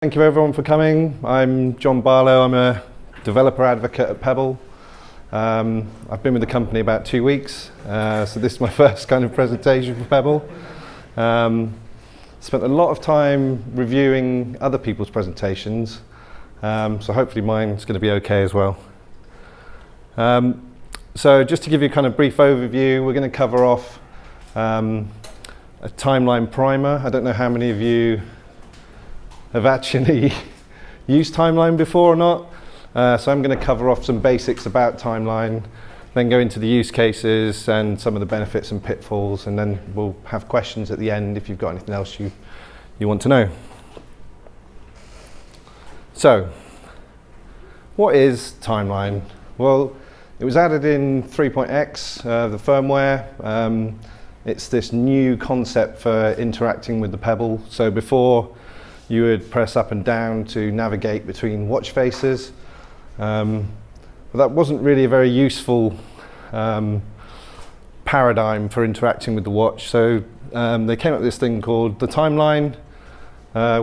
Thank you everyone for coming. I'm Jon Barlow. I'm a developer advocate at Pebble. I've been with the company about 2 weeks, so this is my first kind of presentation for Pebble. Spent a lot of time reviewing other people's presentations, so hopefully mine's going to be okay as well. So just to give you a kind of brief overview, we're going to cover off a timeline primer. I don't know how many of you have actually used timeline before or not. So I'm going to cover off some basics about timeline, then go into the use cases and some of the benefits and pitfalls, and then we'll have questions at the end if you've got anything else you want to know. So, what is timeline? Well, it was added in 3.x, the firmware. It's this new concept for interacting with the Pebble. So before, you would press up and down to navigate between watch faces. But that wasn't really a very useful paradigm for interacting with the watch. So they came up with this thing called the timeline,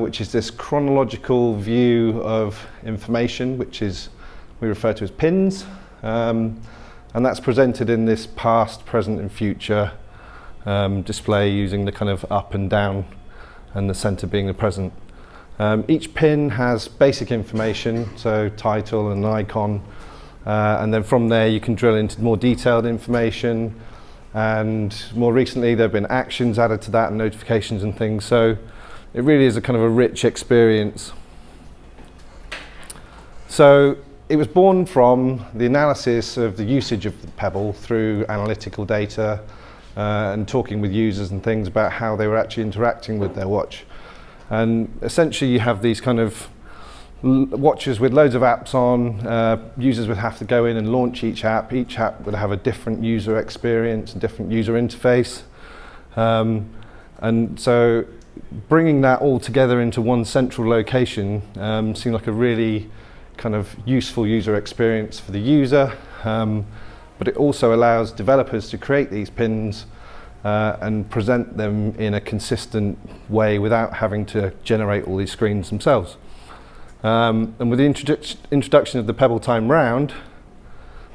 which is this chronological view of information, which is we refer to as pins. And that's presented in this past, present and future display using the kind of up and down and the center being the present. Each pin has basic information, so title and an icon, and then from there you can drill into more detailed information, and more recently there have been actions added to that and notifications and things, so it really is a kind of a rich experience. So it was born from the analysis of the usage of the Pebble through analytical data and talking with users and things about how they were actually interacting with their watch. And essentially you have these kind of watches with loads of apps on. Users would have to go in and launch each app. Each app would have a different user experience and different user interface. And so bringing that all together into one central location seemed like a really kind of useful user experience for the user. But it also allows developers to create these pins and present them in a consistent way without having to generate all these screens themselves. And with the introduction of the Pebble Time Round,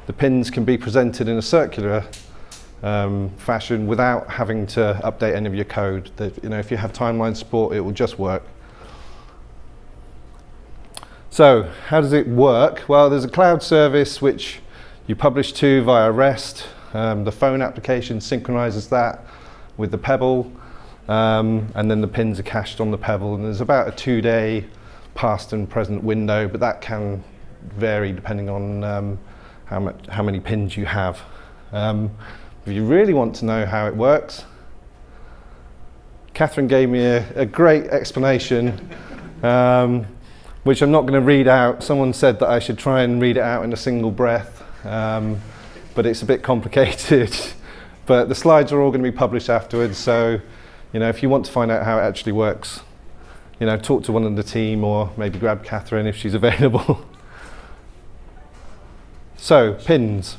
the pins can be presented in a circular fashion without having to update any of your code. If you have timeline support, it will just work. So how does it work? Well, there's a cloud service which you publish to via REST. The phone application synchronizes that with the Pebble, and then the pins are cached on the Pebble, and there's about a 2-day past and present window, but that can vary depending on how many pins you have. If you really want to know how it works, Catherine gave me a great explanation, which I'm not going to read out. Someone said that I should try and read it out in a single breath. But it's a bit complicated. But the slides are all going to be published afterwards, so if you want to find out how it actually works, talk to one of the team or maybe grab Catherine if she's available. So, pins.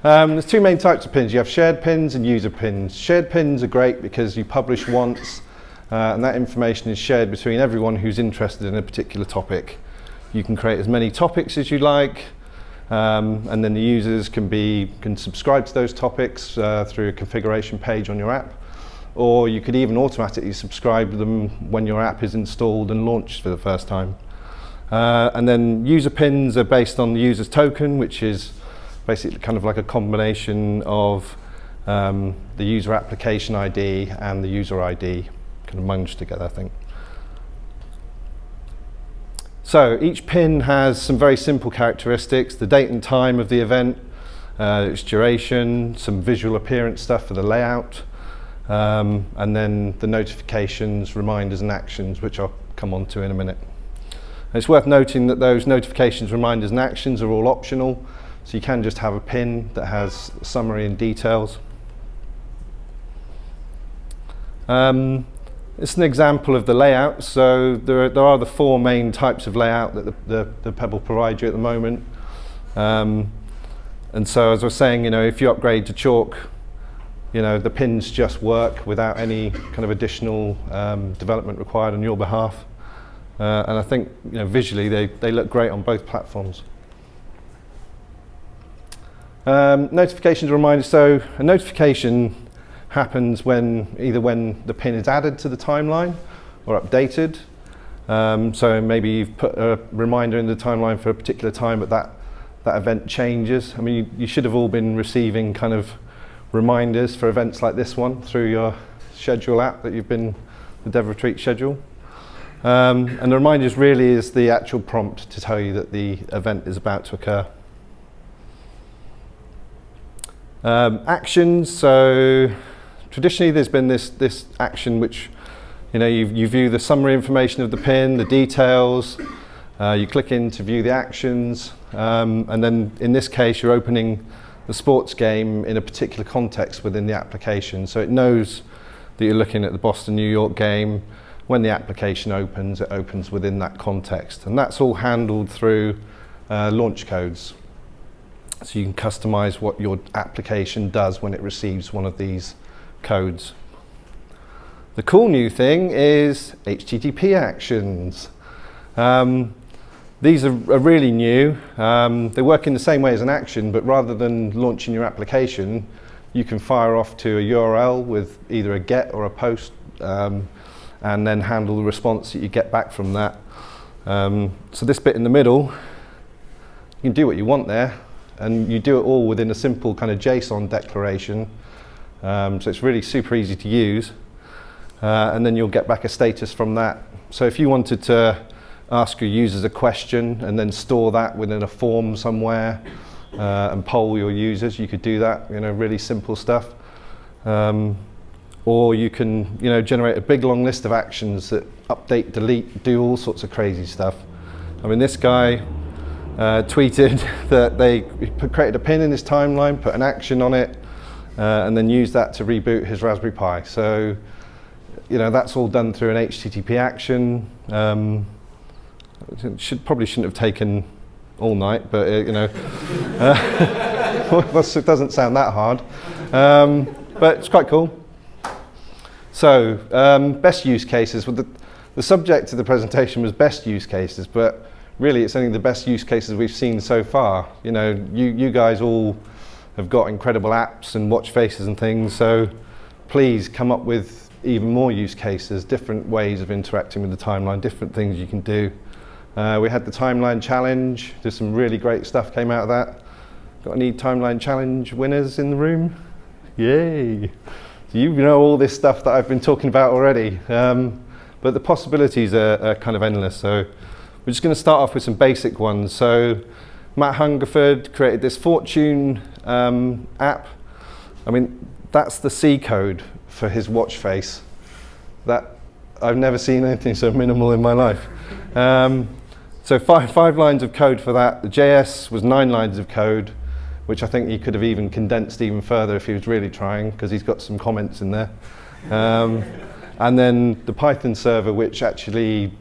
There's two main types of pins. You have shared pins and user pins. Shared pins are great because you publish once, and that information is shared between everyone who's interested in a particular topic. You can create as many topics as you like, and then the users can subscribe to those topics through a configuration page on your app, or you could even automatically subscribe to them when your app is installed and launched for the first time. And then user pins are based on the user's token, which is basically kind of like a combination of the user application ID and the user ID kind of munged together, I think. So each pin has some very simple characteristics: the date and time of the event, its duration, some visual appearance stuff for the layout, and then the notifications, reminders and actions, which I'll come on to in a minute. And it's worth noting that those notifications, reminders and actions are all optional, so you can just have a pin that has a summary and details. It's an example of the layout. So there are the 4 main types of layout that the Pebble provides you at the moment. And so as I was saying, if you upgrade to chalk, the pins just work without any kind of additional development required on your behalf. And I think visually they look great on both platforms. Notifications and reminders. So a notification happens either when the pin is added to the timeline or updated. So maybe you've put a reminder in the timeline for a particular time, but that event changes. I mean, you should have all been receiving kind of reminders for events like this one through your schedule app that the Dev Retreat schedule. And the reminders really is the actual prompt to tell you that the event is about to occur. Actions. So traditionally there's been this action which you view the summary information of the pin, the details, you click in to view the actions, and then in this case you're opening the sports game in a particular context within the application. So it knows that you're looking at the Boston-New York game. When the application opens, it opens within that context. And that's all handled through launch codes. So you can customize what your application does when it receives one of these codes. The cool new thing is HTTP actions. These are really new. They work in the same way as an action, but rather than launching your application, you can fire off to a URL with either a GET or a POST, and then handle the response that you get back from that. So this bit in the middle, you can do what you want there, and you do it all within a simple kind of JSON declaration. So it's really super easy to use. And then you'll get back a status from that. So if you wanted to ask your users a question and then store that within a form somewhere and poll your users, you could do that, really simple stuff. Or you can generate a big long list of actions that update, delete, do all sorts of crazy stuff. I mean, this guy tweeted that they created a pin in his timeline, put an action on it, and then used that to reboot his Raspberry Pi. So that's all done through an HTTP action. Probably shouldn't have taken all night, but it doesn't sound that hard. But it's quite cool. So best use cases. Well, the subject of the presentation was best use cases, but really it's only the best use cases we've seen so far. You guys all have got incredible apps and watch faces and things, so please come up with even more use cases, different ways of interacting with the timeline, different things you can do. We had the timeline challenge. There's some really great stuff came out of that. Got any timeline challenge winners in the room? Yay! So you know all this stuff that I've been talking about already. But the possibilities are kind of endless. So we're just going to start off with some basic ones. So Matt Hungerford created this Fortune app. I mean, that's the C code for his watch face. That I've never seen anything so minimal in my life. So five lines of code for that. The JS was 9 lines of code, which I think he could have even condensed even further if he was really trying, because he's got some comments in there. And then the Python server, which actually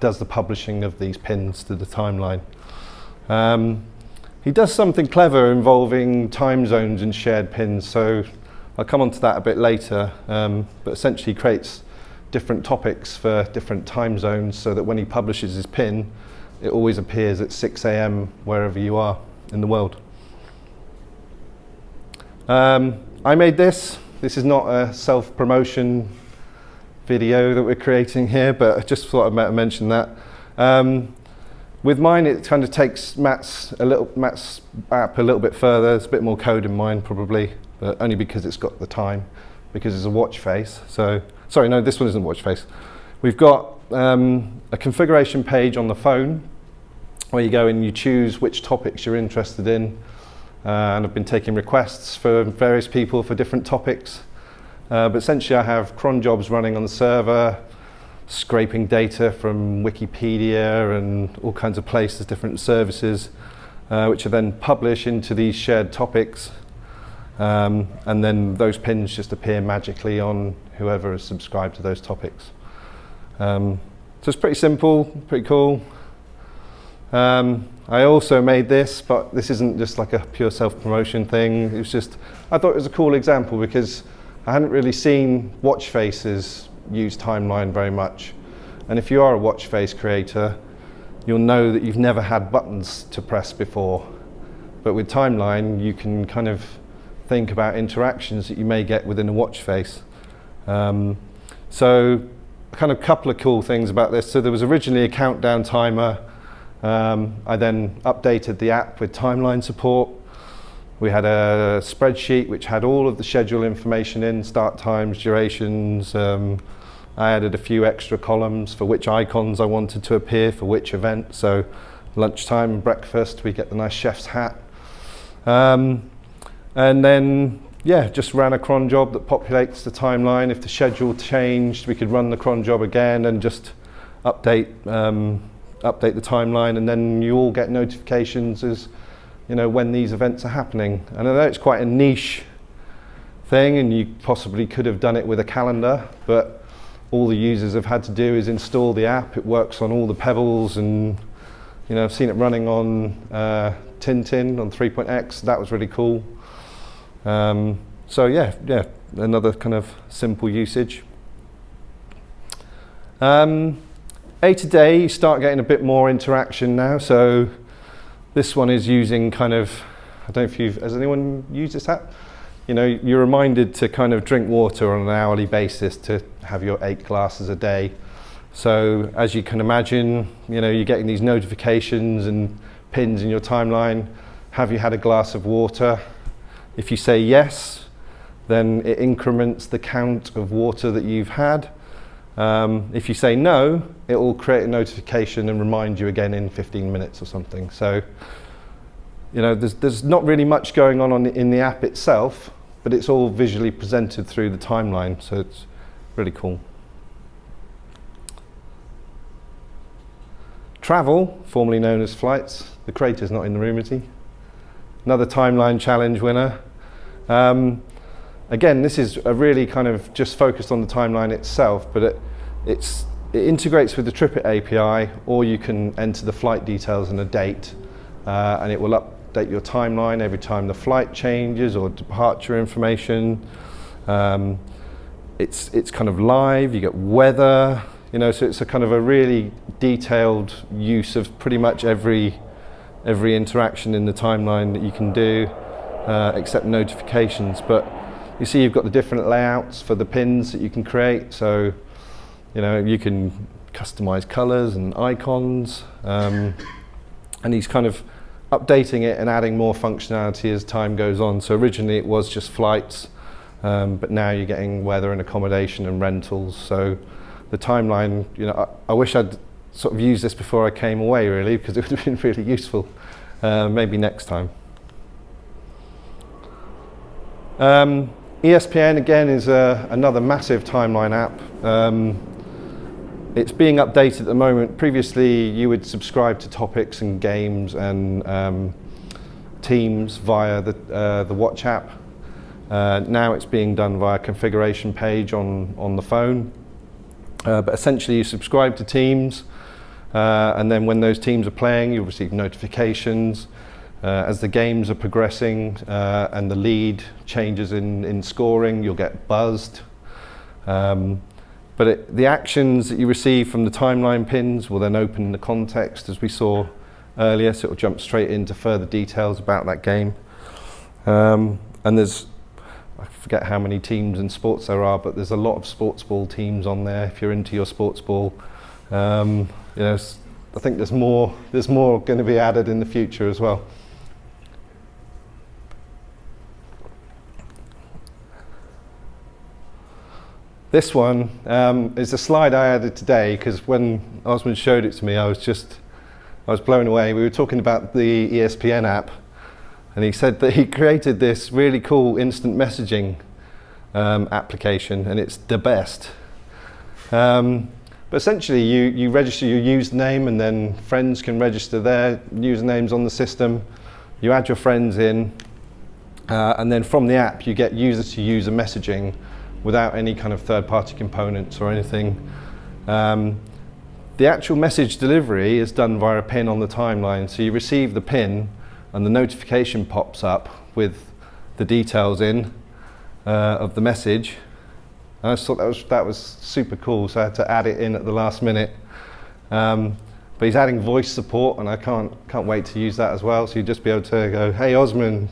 does the publishing of these pins to the timeline. He does something clever involving time zones and shared pins, so I'll come on to that a bit later, but essentially creates different topics for different time zones so that when he publishes his pin, it always appears at 6 AM wherever you are in the world. I made this. This is not a self-promotion video that we're creating here, but I just thought I'd mention that. With mine, it kind of takes Matt's app a little bit further. There's a bit more code in mine probably, but only because it's got the time, because it's a watch face. So, sorry, no, this one isn't a watch face. We've got a configuration page on the phone where you go and you choose which topics you're interested in. And I've been taking requests for various people for different topics. But essentially I have cron jobs running on the server, scraping data from Wikipedia and all kinds of places, different services, which are then published into these shared topics. And then those pins just appear magically on whoever is subscribed to those topics. So it's pretty simple, pretty cool. I also made this, but this isn't just like a pure self-promotion thing. It was just, I thought it was a cool example because I hadn't really seen watch faces use timeline very much. And if you are a watch face creator, you'll know that you've never had buttons to press before. But with timeline, you can kind of think about interactions that you may get within a watch face. So kind of couple of cool things about this. So there was originally a countdown timer. I then updated the app with timeline support. We had a spreadsheet which had all of the schedule information in, start times, durations. I added a few extra columns for which icons I wanted to appear for which event. So lunchtime and breakfast, we get the nice chef's hat. And then, yeah, just ran a cron job that populates the timeline. If the schedule changed, we could run the cron job again and just update the timeline, and then you all get notifications as you know when these events are happening. And I know it's quite a niche thing, and you possibly could have done it with a calendar, but all the users have had to do is install the app. It works on all the Pebbles, and you know I've seen it running on Tintin on 3.x. That was really cool. So yeah, another kind of simple usage. A to day, you start getting a bit more interaction now. So this one is using kind of, I don't know if has anyone used this app? You know, you're reminded to kind of drink water on an hourly basis to have your 8 glasses a day. So as you can imagine, you know, you're getting these notifications and pins in your timeline. Have you had a glass of water? If you say yes, then it increments the count of water that you've had. If you say no, it will create a notification and remind you again in 15 minutes or something. So, you know, there's not really much going on in the app itself, but it's all visually presented through the timeline, so it's really cool. Travel, formerly known as flights. The creator's not in the room, is he? Another timeline challenge winner. Again, this is a really kind of just focused on the timeline itself, but it integrates with the TripIt API, or you can enter the flight details and a date, and it will update your timeline every time the flight changes or departure information. It's kind of live, you get weather, you know, so it's a kind of a really detailed use of pretty much every interaction in the timeline that you can do, except notifications. But you see you've got the different layouts for the pins that you can create, so you know you can customize colors and icons, and he's kind of updating it and adding more functionality as time goes on. So originally it was just flights, but now you're getting weather and accommodation and rentals. So the timeline, you know, I wish I'd sort of used this before I came away really, because it would have been really useful. Maybe next time. ESPN again is another massive timeline app. It's being updated at the moment. Previously you would subscribe to topics and games and teams via the watch app. Now it's being done via a configuration page on the phone. But essentially you subscribe to teams, and then when those teams are playing you'll receive notifications. As the games are progressing and the lead changes in scoring, you'll get buzzed. But the actions that you receive from the timeline pins will then open the context, as we saw earlier, so it'll jump straight into further details about that game. And there's, I forget how many teams and sports there are, but there's a lot of sports ball teams on there if you're into your sports ball. You know, I think there's more going to be added in the future as well. This one is a slide I added today because when Osmond showed it to me, I was blown away. We were talking about the ESPN app, and he said that he created this really cool instant messaging application, and it's the best. But essentially, you register your username, and then friends can register their usernames on the system. You add your friends in, and then from the app, you get user-to-user messaging without any kind of third-party components or anything. The actual message delivery is done via a pin on the timeline. So you receive the pin and the notification pops up with the details in of the message. And I just thought that was super cool, so I had to add it in at the last minute. But he's adding voice support, and I can't wait to use that as well. So you'd just be able to go, hey Osman,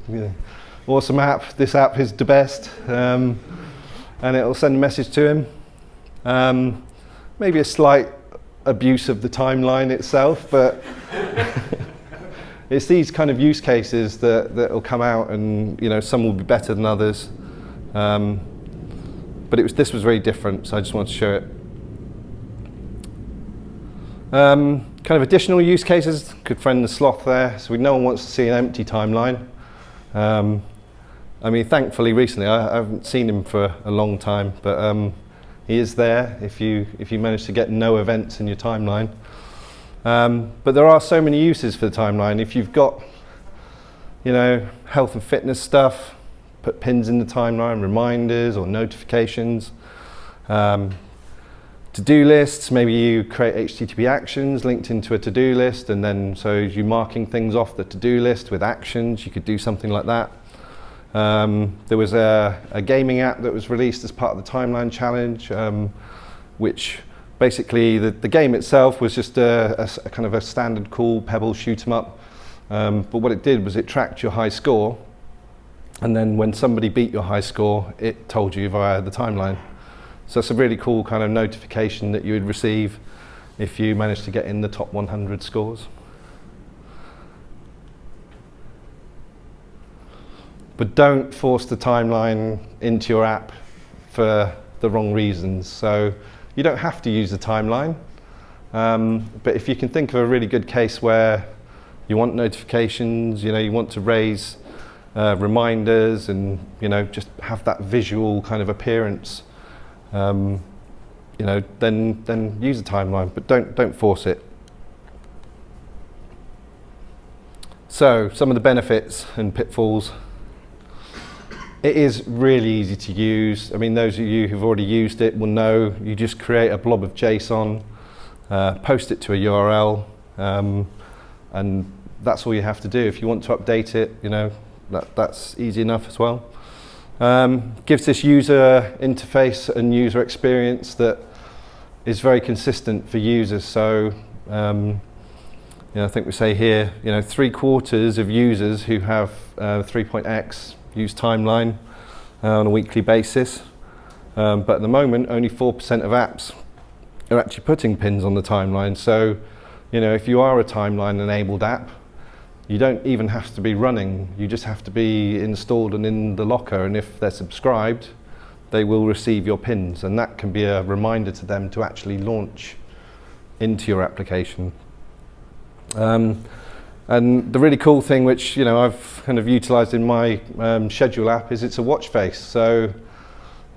awesome app, this app is the best. And it'll send a message to him. Maybe a slight abuse of the timeline itself, but it's these kind of use cases that will come out, and some will be better than others. But this was very different, so I just wanted to show it. Kind of additional use cases, good friend the sloth there. So no one wants to see an empty timeline. I mean, thankfully recently, I haven't seen him for a long time, but he is there if you manage to get no events in your timeline. But there are so many uses for the timeline. If you've got, health and fitness stuff, put pins in the timeline, reminders or notifications. To-do lists, maybe you create HTTP actions linked into a to-do list, and then so you're marking things off the to-do list with actions, you could do something like that. There was a gaming app that was released as part of the timeline challenge, which basically the game itself was just a kind of a standard cool Pebble shoot 'em up. But what it did was it tracked your high score, and then when somebody beat your high score, it told you via the timeline. So it's a really cool kind of notification that you would receive if you managed to get in the top 100 scores. But don't force the timeline into your app for the wrong reasons. So you don't have to use the timeline, but if you can think of a really good case where you want notifications, you want to raise reminders, and just have that visual kind of appearance, then use the timeline, but don't force it. So some of the benefits and pitfalls. It is really easy to use. I mean, those of you who've already used it will know you just create a blob of JSON, post it to a URL, and that's all you have to do. If you want to update it, that's easy enough as well. Gives this user interface and user experience that is very consistent for users. So I think we say here, 3/4 of users who have 3.x use timeline on a weekly basis, but at the moment only 4% of apps are actually putting pins on the timeline. So if you are a timeline enabled app, you don't even have to be running, you just have to be installed and in the locker, and if they're subscribed they will receive your pins, and that can be a reminder to them to actually launch into your application. And the really cool thing, which I've kind of utilized in my schedule app, is it's a watch face. So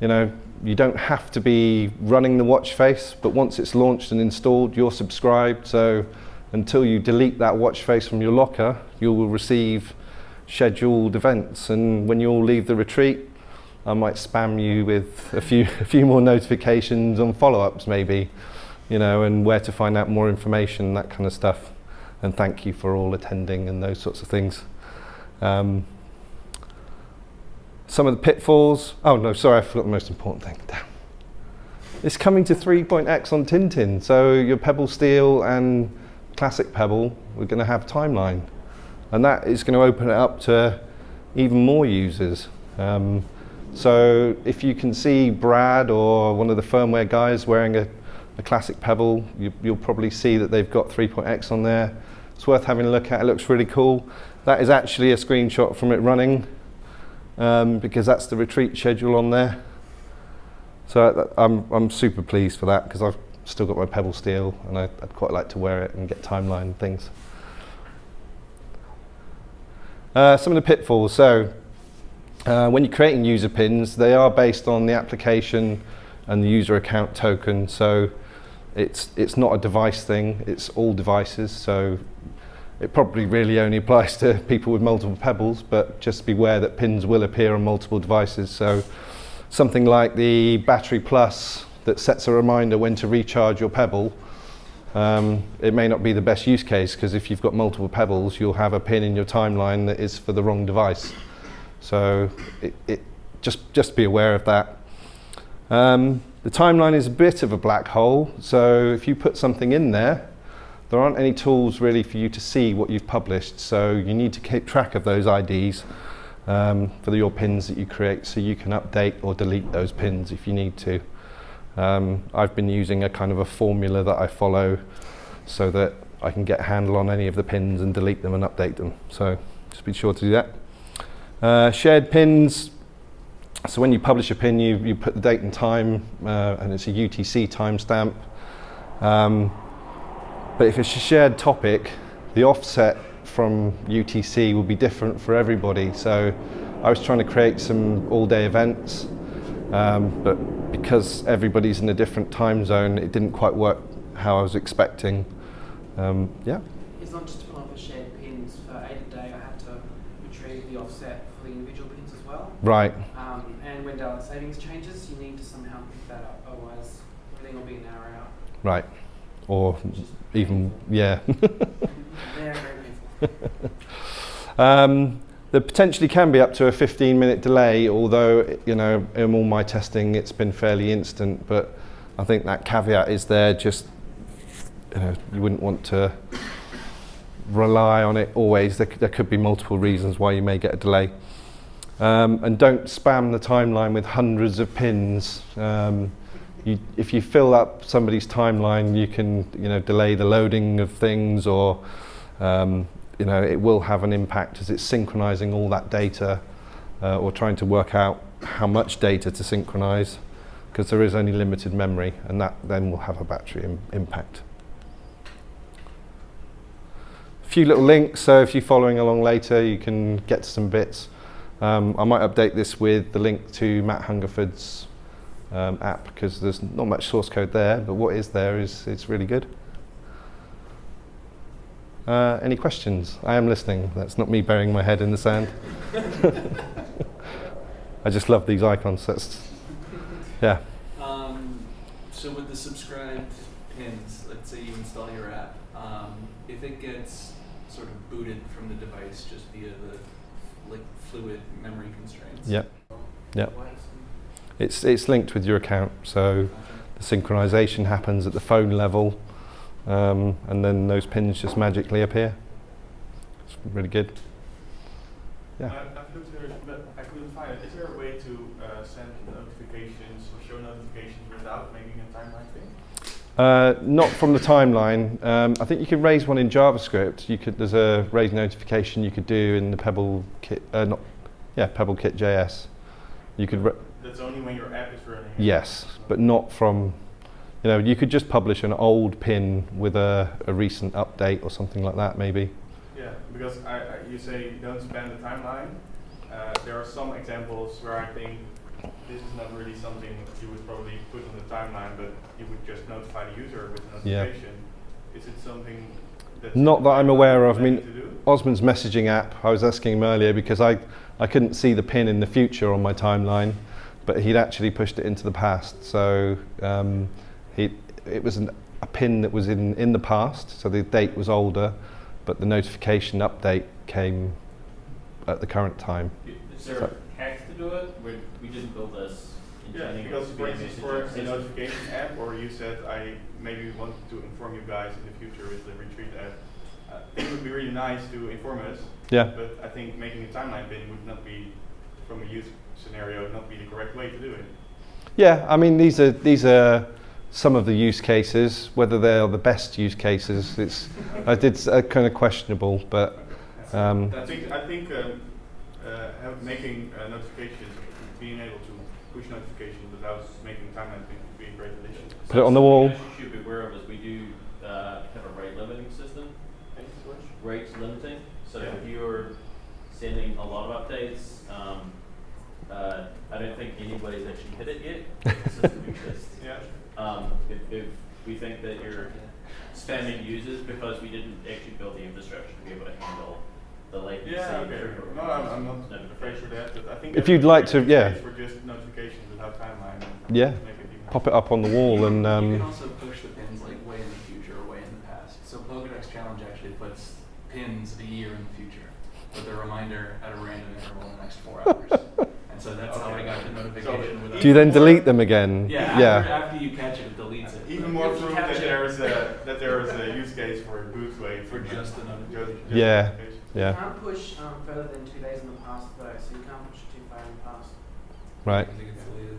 you don't have to be running the watch face, but once it's launched and installed, you're subscribed. So until you delete that watch face from your locker, you will receive scheduled events. And when you all leave the retreat, I might spam you with a few more notifications on follow-ups maybe, and where to find out more information, that kind of stuff. And thank you for all attending and those sorts of things. Some of the pitfalls. Oh no, sorry, I forgot the most important thing. Damn. It's coming to 3.x on Tintin, so your Pebble Steel and Classic Pebble, we're going to have timeline, and that is going to open it up to even more users. So if you can see Brad or one of the firmware guys wearing a Classic Pebble, you'll probably see that they've got 3.x on there. It's worth having a look at. It looks really cool. That is actually a screenshot from it running, because that's the retreat schedule on there. So I'm super pleased for that, because I've still got my Pebble Steel and I'd quite like to wear it and get timeline and things. Some of the pitfalls. So when you're creating user pins, they are based on the application and the user account token. So it's not a device thing, it's all devices. So it probably really only applies to people with multiple Pebbles, but just beware that pins will appear on multiple devices. So something like the Battery Plus that sets a reminder when to recharge your Pebble, it may not be the best use case, because if you've got multiple pebbles, you'll have a pin in your timeline that is for the wrong device. So just be aware of that. The timeline is a bit of a black hole, so if you put something in there, there aren't any tools really for you to see what you've published, so you need to keep track of those IDs for your pins that you create, so you can update or delete those pins if you need to. I've been using a kind of a formula that I follow so that I can get a handle on any of the pins and delete them and update them, so just be sure to do that. Shared pins, so when you publish a pin, you put the date and time, and it's a UTC timestamp. But if it's a shared topic, the offset from UTC will be different for everybody. So I was trying to create some all-day events, but because everybody's in a different time zone, it didn't quite work how I was expecting. Yeah. It's not just part of the shared pins. For 8 a day, I had to retrieve the offset for the individual pins as well. Right. And when daylight savings changes, you need to somehow pick that up. Otherwise, everything will be an hour out. Right. Or even, yeah. Very, very painful. There potentially can be up to a 15-minute delay, although, you know, in all my testing it's been fairly instant, but I think that caveat is there, just, you know, you wouldn't want to rely on it always. There could be multiple reasons why you may get a delay. And don't spam the timeline with hundreds of pins. If you fill up somebody's timeline, you can, you know, delay the loading of things, or you know, it will have an impact as it's synchronizing all that data, or trying to work out how much data to synchronize, because there is only limited memory, and that then will have a battery impact. A few little links, so if you're following along later, you can get to some bits. I might update this with the link to Matt Hungerford's app, because there's not much source code there, but what is there is it's really good. Any questions? I am listening. That's not me burying my head in the sand. I just love these icons. Yeah. So with the subscribed pins, let's say you install your app, if it gets sort of booted from the device just via the fluid memory constraints. Yep. Yep. It's linked with your account, so the synchronization happens at the phone level, and then those pins just magically appear. It's really good. Yeah. I've looked at it, but I couldn't find it. Is there a way to send notifications or show notifications without making a timeline thing? Not from the timeline. I think you can raise one in JavaScript. There's a raise notification you could do in the Pebble kit, Pebble kit JS. You could. That's only when your app is running. Yes, but not from. You know, you could just publish an old pin with a recent update or something like that, maybe. Yeah, because you say don't spam the timeline. There are some examples where I think this is not really something you would probably put on the timeline, but you would just notify the user with a notification. Yeah. Is it something that's not that I'm aware of? I mean, Osmond's messaging app, I was asking him earlier because I couldn't see the pin in the future on my timeline, but he'd actually pushed it into the past. So it was a pin that was in the past, so the date was older, but the notification update came at the current time. Is there a hack to do it? We didn't build this. Yeah, because for instance, for a notification app, or you said I maybe wanted to inform you guys in the future with the Retreat app, it would be really nice to inform us. Yeah. But I think making a timeline pin would not be, from a use scenario, not be the correct way to do it. Yeah, I mean these are some of the use cases. Whether they are the best use cases, it's kind of questionable. But I think making notifications, being able to push notifications without making timeline pin would be a great addition. Put it on the wall. What you should be aware of is we do have a rate limiting system. Rate limiting. So if you're sending a lot of updates, I don't think anybody's actually hit it yet. The system exists. Yeah. If we think that you're spamming users because we didn't actually build the infrastructure to be able to handle the latency. Yeah, okay. No, I'm not afraid for that, but I think if you'd like to, yeah. For just notifications without timeline. Yeah. Pop it up on the wall and. You can also push the pins like way in the future or way in pins a year in the future with a reminder at a random interval in the next 4 hours. And so that's how I got the notification. Do you then delete them again? Yeah, after you catch it, it deletes it. Even more proof that there is a use case for a boot wait For just the notification. Yeah. You Yeah. can't push further than 2 days in the past though, so you can't push too far in the past. Right. I think it's deleted.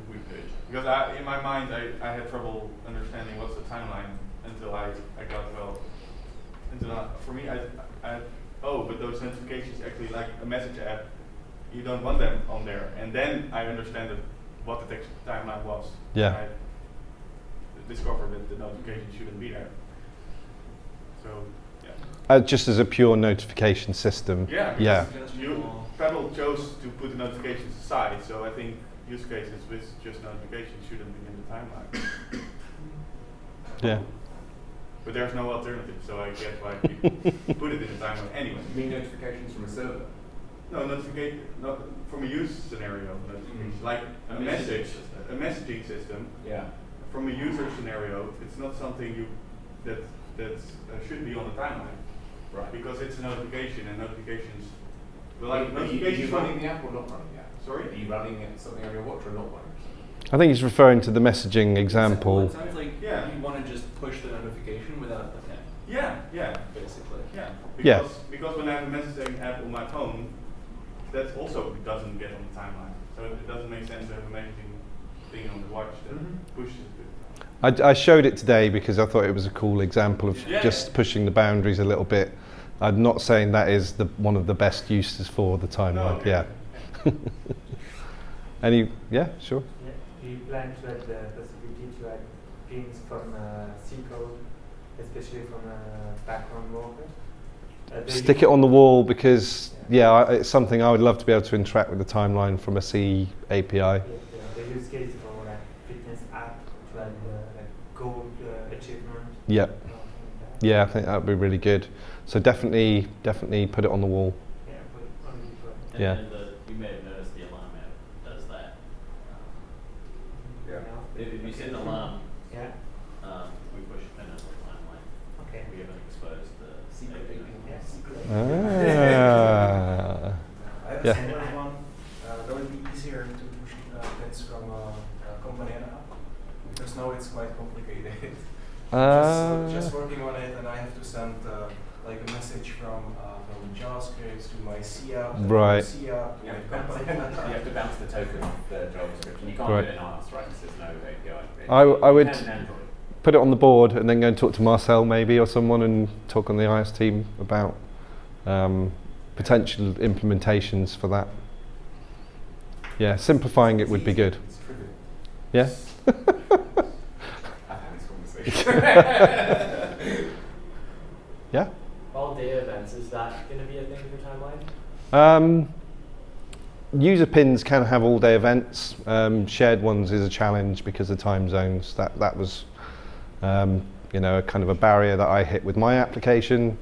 Because in my mind, I had trouble understanding what's the timeline until I got, for me, but those notifications actually, like a message app, you don't want them on there. And then I understand what the timeline was. Yeah. I discovered that the notification shouldn't be there. So, yeah. Just as a pure notification system. Yeah. Yeah. Pebble chose to put the notifications aside, so I think use cases with just notifications shouldn't be in the timeline. Yeah. But there's no alternative, so I get why people put it in the timeline anyway. You mean notifications from a server? No, not from a use scenario. Like a messaging system. Yeah. From a user scenario, it's not something that should be on the timeline. Right. Because it's a notification, and notifications. Well, Are like you notifications. running the app or not running the app? Sorry? Are you running something on your watch or not running? I think he's referring to the messaging example. It sounds like you want to just push the notification without the pin. Yeah, Basically. yeah. Because when I have a messaging app on my phone, that also doesn't get on the timeline. So it doesn't make sense to have a messaging thing on the watch that pushes it. I showed it today because I thought it was a cool example of just pushing the boundaries a little bit. I'm not saying that is one of the best uses for the timeline. No, okay. Yeah. Sure. Yeah. Do you plan to add the possibility to add pins from C code, especially from background workers? Stick it on the wall because it's something I would love to be able to interact with the timeline from a C API. The use case for fitness app to add gold achievement. Yeah. Yeah, I think that would be really good. So definitely put it on the wall. Yeah, put it on the wall. Yeah. And you may have noticed the alarm app does that. If you set an alarm, Yeah. we push a pin into the timeline. Okay. We haven't exposed the Secret API. Yes. Ah. I have Yeah. a similar one. That would be easier to push pins from a company app because now it's quite complicated. Just working on it, and I have to send like a message from JavaScript to my C app, Right. C app, to You my have company. you have to bounce the token off the JavaScript. You can't Right. do it in iOS, right? Because there's no API. I You would can in Android. put it on the board and then go and talk to Marcel maybe or someone and talk on the iOS team about potential implementations for that. Yeah, simplifying it would be good. It's trivial. Yeah. I've had this conversation. Yeah. All data events, is that going to be a thing in your timeline? User pins can have all-day events. Shared ones is a challenge because of time zones. That was, a kind of a barrier that I hit with my application,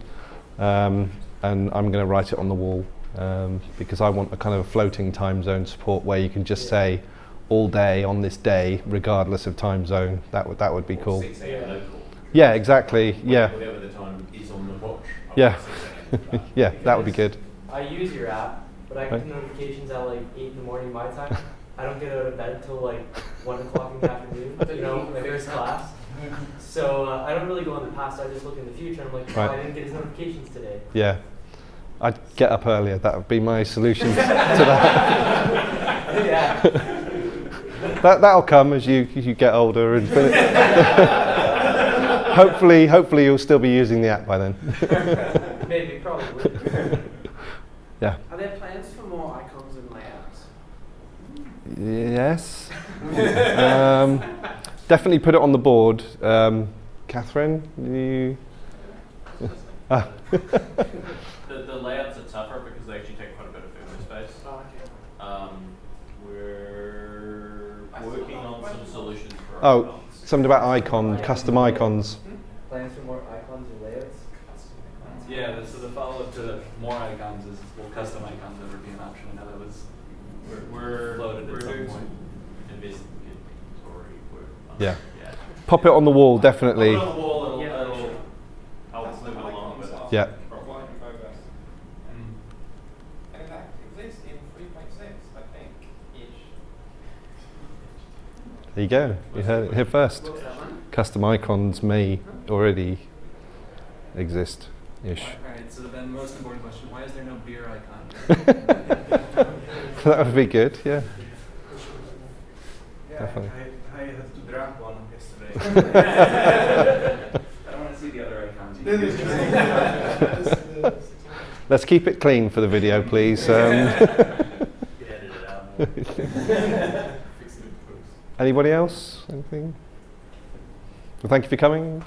and I'm going to write it on the wall because I want a kind of a floating time zone support where you can just say all day on this day, regardless of time zone. That would be cool. 6 a.m. local. Yeah, exactly. Yeah, Whatever the time is on the watch. Yeah. 6 a.m. yeah, that would be good. I use your app, but I get notifications at like 8 in the morning my time. I don't get out of bed until like 1 o'clock in the afternoon, my first class. So I don't really go in the past, I just look in the future and I'm like, Right. I didn't get his notifications today. Yeah, I'd get up earlier. That would be my solution to that. Yeah. That'll come as you get older and hopefully you'll still be using the app by then. Maybe, probably. Yeah. Are there plans for more icons and layouts? Yes. Definitely put it on the board. Catherine, you. The layouts are tougher because they actually take quite a bit of memory space. Oh, okay. We're working on some solutions for Oh, icons. something about custom icons. Plans for more icons and layouts? Yeah, so the follow-up to more icons is, will custom icons ever be an option? I know that was We're floated at some doing point. investigatory work on Yeah. it. Yeah. Pop it on the wall, definitely. Put it on the wall, Yeah, it'll sure. help move it along, but Yeah. There you go. You heard it here first. What was that one? Custom icons may already exist-ish. Alright, so then the most important question, why is there no beer icon? That would be good, yeah. Yeah, Definitely. I had to drag one yesterday. I don't want to see the other icons. Let's keep it clean for the video, please. Edit it out. Anybody else? Anything? Well, thank you for coming.